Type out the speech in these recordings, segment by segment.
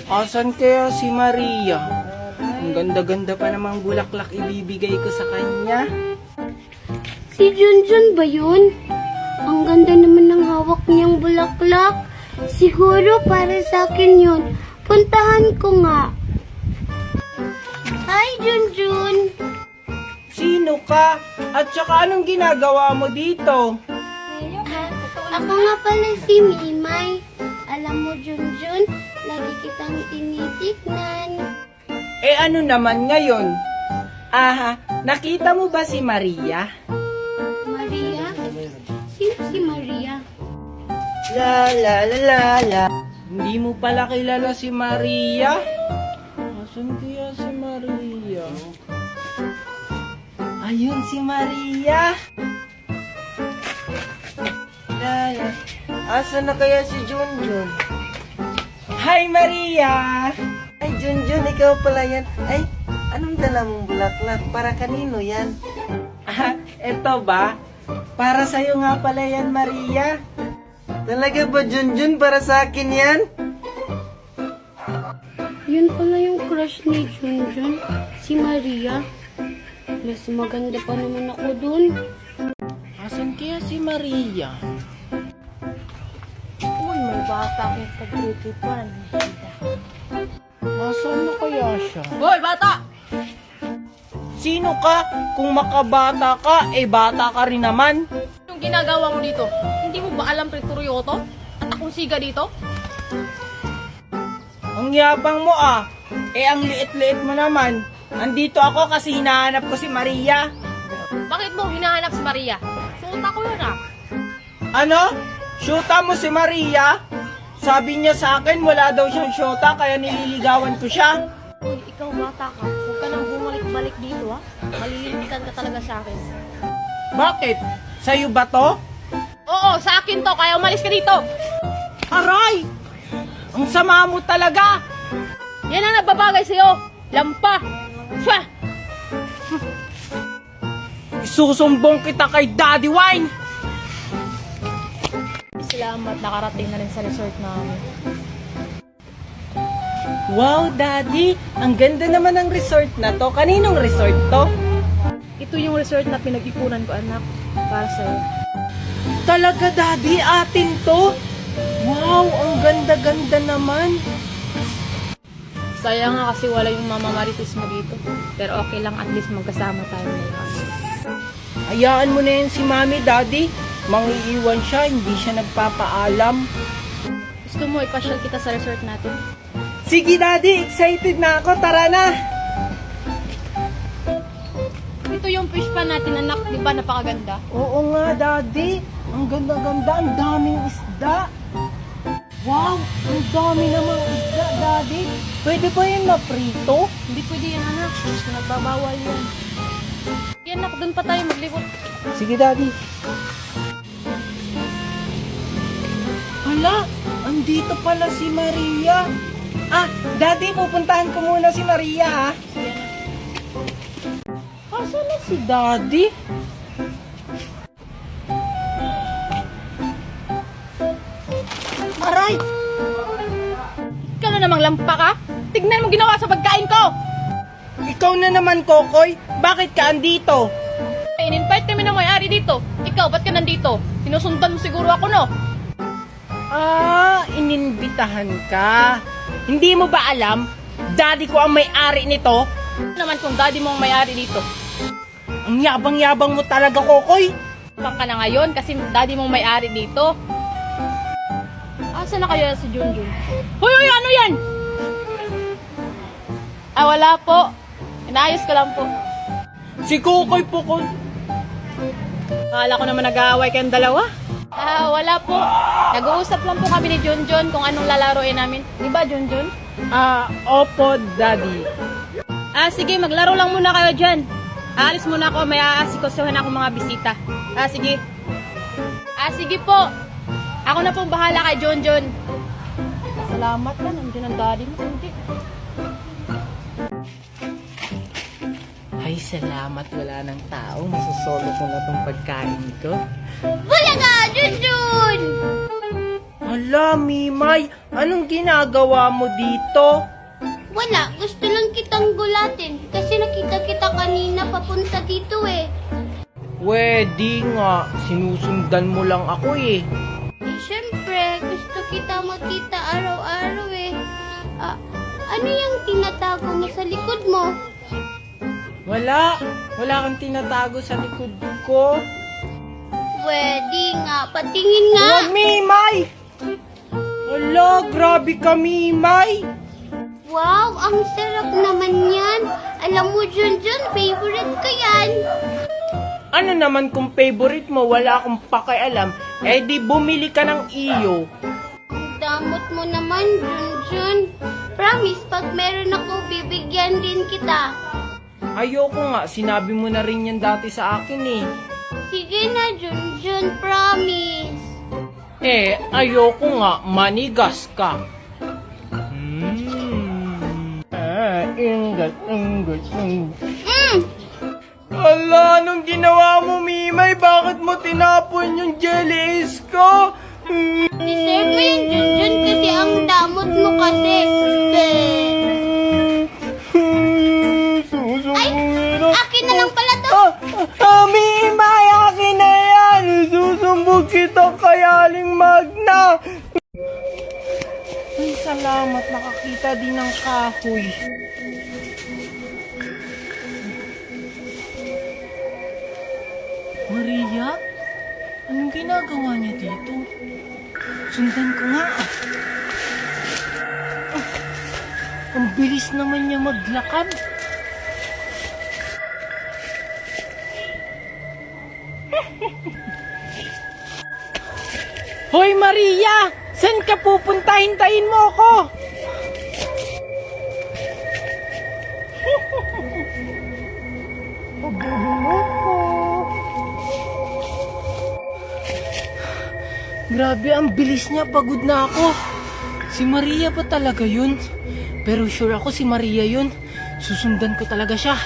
Asan kaya si Maria? Ang ganda-ganda pa namang bulaklak ibibigay ko sa kanya. Si Junjun ba yun? Ang ganda naman ng hawak niyang bulaklak. Siguro para sa akin yun. Puntahan ko nga. Hi, Junjun! Sino ka? At saka anong ginagawa mo dito? Ako nga pala si Mimay. Alam mo, Junjun, lagi kitang tinitignan. Eh ano naman ngayon? Aha, nakita mo ba si Maria? Maria? Sino si Maria? La la la la la. Hindi mo pala kilala si Maria? Asan kaya si Maria? Ayun si Maria. La la. Asan na kaya si Junjun? Hi Maria! Ay Junjun, ikaw pala yan. Ay, anong dala mong bulaklak? Para kanino yan? Ah, eto ba? Para sa'yo nga pala yan, Maria. Talaga ba, Junjun? Para sa akin yan? Yun pala yung crush ni Junjun, si Maria. Mas maganda pa naman ako dun. Asan kaya si Maria? Uy, may bata akong pagtitipan. Asan na kaya siya? Hoy, bata! Sino ka? Kung makabata ka, eh bata ka rin naman. Yung ginagawa mo dito, hindi mo ba alam Pretorio to? At akong siga dito? Ang yabang mo ah. Eh ang liit-liit mo naman. Andito ako kasi hinahanap ko si Maria. Bakit mo hinahanap si Maria? Suot ako yun ah. Ano? Shoota mo si Maria? Sabi niya sa akin wala daw siyang shota kaya nililigawan ko siya. Uy, ikaw bata ka. Huwag ka nang bumalik-balik dito ah. Malilimitan ka talaga sa akin. Bakit? Sa'yo ba to? Oo, sa akin to. Kaya umalis ka dito. Aray! Ang sama mo talaga! Yan ang nababagay sa'yo. Lampa. Fwa! Isusumbong kita kay Daddy Wine! Salamat, nakarating na rin sa resort namin. Wow, Daddy! Ang ganda naman ng resort na to. Kaninong resort to? Ito yung resort na pinag-ipunan ko, anak. Para sa'yo. Talaga, Daddy? Atin to? Wow, ang ganda-ganda naman. Sayang nga kasi wala yung mama Marites mo dito. Pero okay lang, at least magkasama tayo ngayon. Hayaan mo na yun si Mami, Daddy. Mangiiwan siya, hindi siya nagpapaalam. Gusto mo ipasyal kita sa resort natin? Sige, Daddy! Excited na ako! Tara na! Ito yung fish pan natin, anak. Di ba napakaganda? Oo nga, Daddy. Ang ganda-ganda. Ang daming isda. Wow! Ang dami namang isda, Daddy. Pwede ba yan maprito? Hindi pwede yan, anak. Gusto nagbabawal yan. Yan, anak. Doon pa tayo maglibot. Sige, Daddy. Hala! Andito pala si Maria. Ah, Daddy, pupuntahan ko muna si Maria, ha? Yan, anak. Asan na si Daddy? Aray! Ikaw na namang lampa ka? Tignan mo ginawa sa pagkain ko! Ikaw na naman, Kokoy. Bakit ka andito? In-invite kami ng may-ari dito. Ikaw, ba't ka nandito? Sinusundan mo siguro ako, no? Ah, ininbitahan ka. Hindi mo ba alam? Daddy ko ang may-ari nito. Ano naman kung daddy mo ang may-ari dito? Ang yabang-yabang mo talaga, Kokoy. Baka na ngayon kasi daddy mo ang may-ari dito. Asa na kaya si Junjun? Hoy, hoy, ano yan? Ah, wala po. Inaayos ko lang po. Si Kokoy po ko. Akala ko naman nag-aaway kayong dalawa. Ah, wala po. Nag-uusap lang po kami ni Junjun kung anong lalaroin namin. Di ba, Junjun? Ah, opo, Daddy. Ah, sige, maglaro lang muna kayo dyan. Aalis muna ako, may aasikasuhan ako mga bisita. Ah, sige. Ah, sige po. Ako na po bahala kay Junjun. Salamat na, nandiyan ang daddy mo. Hindi. Ay, salamat. Wala ng tao. Masusolo ko na tong pagkain ko. Bulaga, Junjun! Hala, Mimay, anong ginagawa mo dito? Wala, gusto lang kitang gulatin kasi nakita kita kanina papunta dito eh. Pwede nga, sinusundan mo lang ako eh. Eh, syempre, gusto kita makita araw-araw eh. Ano yung tinatago mo sa likod mo? Wala kang tinatago sa likod ko. Pwede nga, patingin nga. Huwag, Mimay! Hala, grabe ka, Mimay! Wow, ang sarap naman yan. Alam mo, Junjun, favorite ko yan. Ano naman kung favorite mo, wala akong pakialam, eh di bumili ka ng iyo. Ang damot mo naman, Junjun. Promise, pag meron ako, bibigyan din kita. Ayoko nga, sinabi mo na rin yan dati sa akin eh. Sige na, Junjun, promise. Eh, ayoko nga, manigas ka. Ingat. Ala, anong ginawa mo, Mimay? Bakit mo tinapon yung jelly ace ko? Deserve mo yun, Junjun, kasi ang damot mo kasi. Ay, akin na lang pala to. Mimay, akin na yan! Susumbog kita kay Aling Magna! Ay, salamat, nakakita din ng kahoy. Maria? Anong ginagawa niya dito? Sundan ko nga. Ang bilis naman niya maglakad. Hoy Maria! Saan ka pupunta? Hintayin mo ako! Grabe, ang bilis niya. Pagod na ako. Si Maria ba talaga yun? Pero sure ako si Maria yun. Susundan ko talaga siya.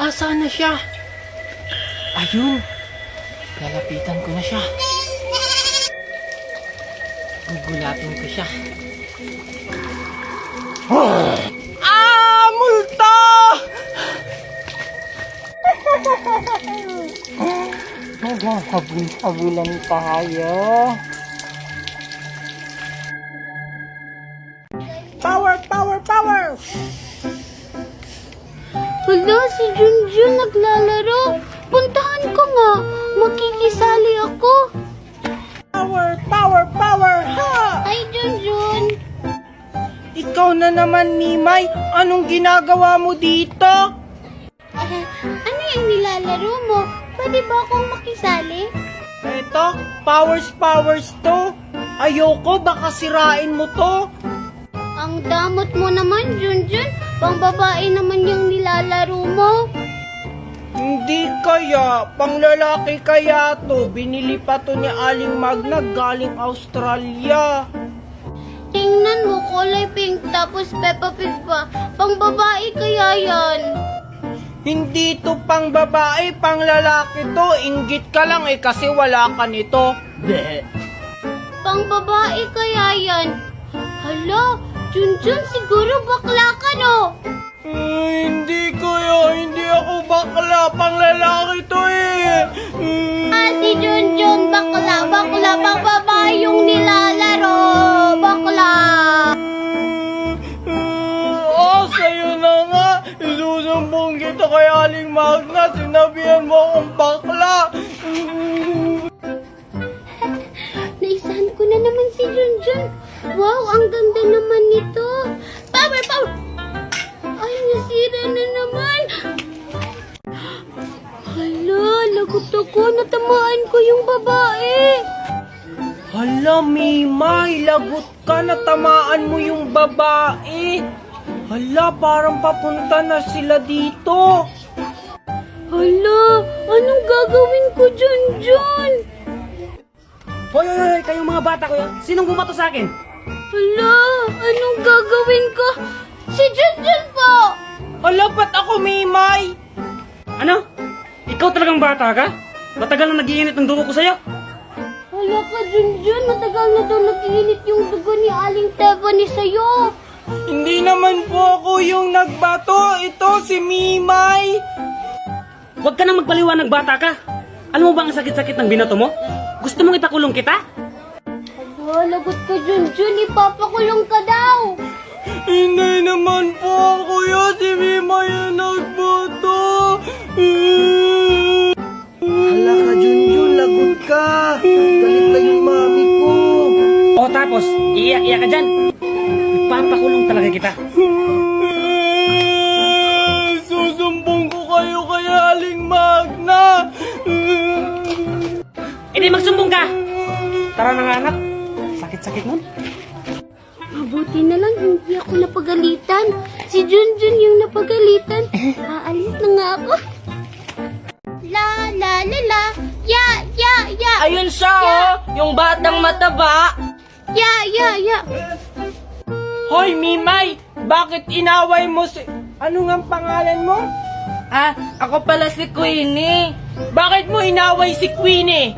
Saan na siya? Ayun. Lalapitan ko na siya. Gugulatin ko siya. Multa! Habul-habulan tayo. Power! Hala, si Junjun naglalaro. Puntahan ko nga. Makikisali ako. Power! Ha! Ay, Junjun. Ikaw na naman, Mimay. Anong ginagawa mo dito? Ano yung nilalaro mo? Pwede ba akong makisali? Eto, powers to. Ayoko, baka sirain mo to. Ang damot mo naman, Junjun. Pang babae naman yung nilalaro mo. Hindi kaya, panglalaki kaya to. Binili pa to ni Aling Magna galing Australia. Tingnan mo, kulay pink tapos Peppa Pig pa. Pang babae kaya yan. Hindi to pang babae, pang lalaki to. Inggit ka lang eh kasi wala ka nito. Bleh. Pang babae kaya yan. Hala, Junjun, siguro bakla ka no? Hindi kaya, hindi ako bakla, pang lalaki to eh. Si Junjun, bakla, pang babae yung nilalaro. Bakla. Sa'yo na nga. Isusumbong kita kay Aling Magna. Sinabihan mo akong bakla. Naisahan ko na naman si Junjun. Wow, ang ganda naman nito. Power! Ay, nasira na naman. Hala, lagot ako. Natamaan ko yung babae. Hala, Mimay, lagot ka, natamaan mo yung babae. Hala, parang papunta na sila dito. Hala, anong gagawin ko, Junjun? Hoy, kayong mga bata ko yan. Sinong bumato sa akin? Hala, anong gagawin ko? Si Junjun po! Alapat ako, Mimay! Ano? Ikaw talagang bata ka? Matagal na nag-iinit ang dugo ko sa'yo. Hala ka, Junjun. Matagal na daw nag-iinit yung dugo ni Aling Tebani sa'yo. Hindi naman po ako yung nagbato. Ito si Mimay. Huwag ka nang magpaliwanag, bata ka. Alam mo ba ang sakit-sakit ng binato mo? Gusto mong ipakulong kita? Hala, lagot ka, Junjun. Ipapakulong ka daw. Hindi naman po kuya si Mimay yung nagbato. Hala ka, Junjun. Lagot ka. Galit na yung mami ko. O tapos, iiyak-iyak ka dyan. Ipapakulong talaga kita. Susumbong ko kayo kay Aling Magna. E di magsumbong ka! Tara na nga anak. Sakit-sakit nun. Mabuti na lang hindi ako napagalitan. Si Junjun yung napagalitan. Aalis na nga ako. La la la la. Ya ya ya. Ayun siya, oh. Yung batang mataba. Ya ya ya. Hoy, Mimay! Bakit inaway mo si... Ano nga pangalan mo? Ah, ako pala si Queenie. Bakit mo inaway si Queenie?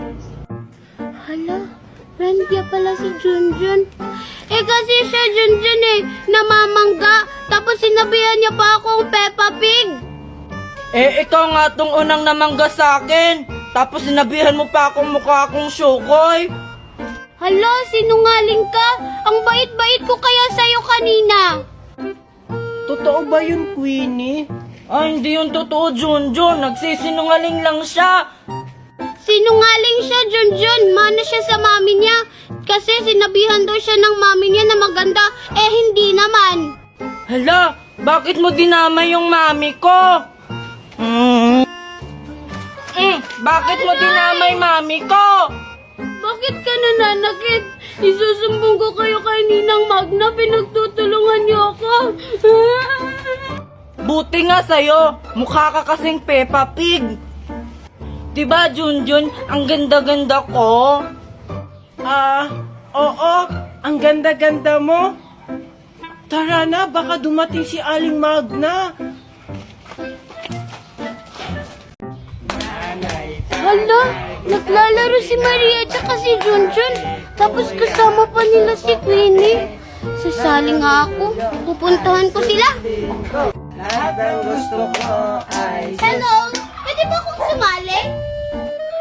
Hala, Randia pala si Junjun. Eh kasi siya Junjun namamangga. Tapos sinabihan niya pa akong Peppa Pig. Eh, ikaw nga tong unang namangga sa akin. Tapos sinabihan mo pa akong mukha akong Shukoy. Hala, sinungaling ka. Ang bait-bait ko kaya sa'yo kanina. Totoo ba yun, Queenie? Ay, hindi yun totoo, Junjun. Nagsisinungaling lang siya. Sinungaling siya, Junjun. Mana siya sa mami niya. Kasi sinabihan daw siya ng mami niya na maganda. Eh, hindi naman. Hala, bakit mo dinamay yung mami ko? Bakit mo dinamay mami ko? Bakit ka nananakit? Isusumbong ko kayo kay Ninang Magna. Pinagtutulungan niyo ako. Buti nga sa'yo, mukha ka kasing Peppa Pig. Diba, Junjun, ang ganda-ganda ko? Oo, ang ganda-ganda mo. Tara na, baka dumating si Aling Magna. Hala, naglalaro si Maria at si Junjun. Tapos kasama pa nila si Queenie. Sasali nga ako. Pupuntahan ko sila. Lahat ang gusto ko ay... Hello, pwede ba akong sumali?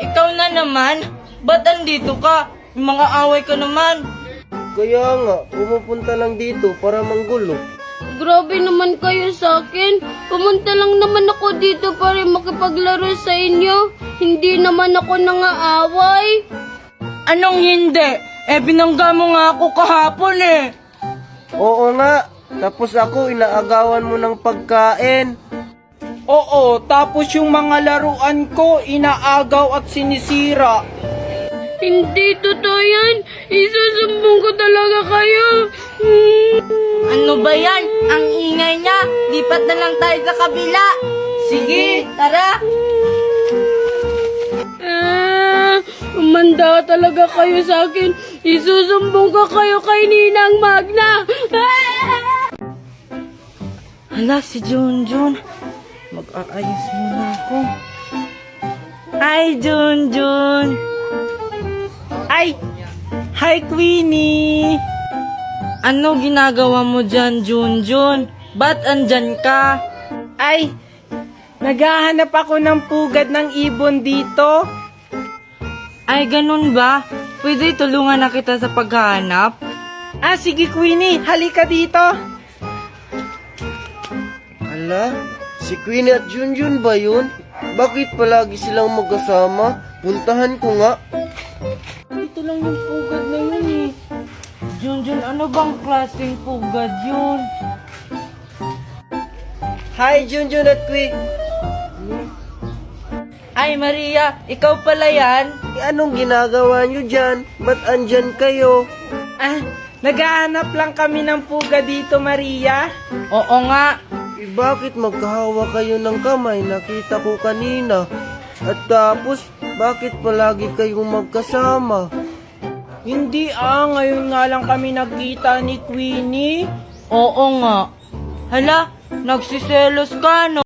Ikaw na naman? Ba't andito ka? Yung mga away ka naman. Kaya nga, pumupunta lang dito para manggulo. Grabe naman kayo sa akin. Pumunta lang naman ako dito para makipaglaro sa inyo. Hindi naman ako nangaaway. Anong hindi? Eh, binangga mo nga ako kahapon eh. Oo nga. Tapos ako, inaagawan mo ng pagkain. Oo, tapos yung mga laruan ko, inaagaw at sinisira. Hindi totoo yan. Isusumbong ko talaga kayo. Ano ba yan? Ang ingay niya. Lipat na lang tayo sa kabila. Sige, tara. Umanda talaga kayo sa akin. Isusumbong ko kayo kay Ninang Magna. Hala, si Junjun. Mag-aayos muna ako. Hi, Junjun. Ay! Hi, Queenie! Ano ginagawa mo dyan, Junjun? Ba't andyan ka? Ay! Naghahanap ako ng pugad ng ibon dito. Ay, ganun ba? Pwede tulungan na kita sa paghahanap? Ah, sige, Queenie. Halika dito. Ala, si Queenie at Junjun ba yun? Bakit palagi silang magkasama? Puntahan ko nga. Ito lang yung pugad na yun eh. Junjun, ano bang klaseng pugad yun? Hi, Junjun at Qui. Ay, Maria, ikaw pala yan? Anong ginagawa nyo dyan? Ba't andyan kayo? Ah, naghahanap lang kami ng puga dito, Maria. Oo nga. Bakit magkahawa kayo ng kamay? Nakita ko kanina. At tapos, bakit palagi kayong magkasama? Hindi ngayon nga lang kami nagkita ni Queenie. Oo nga. Hala, Nagsiselos ka, no?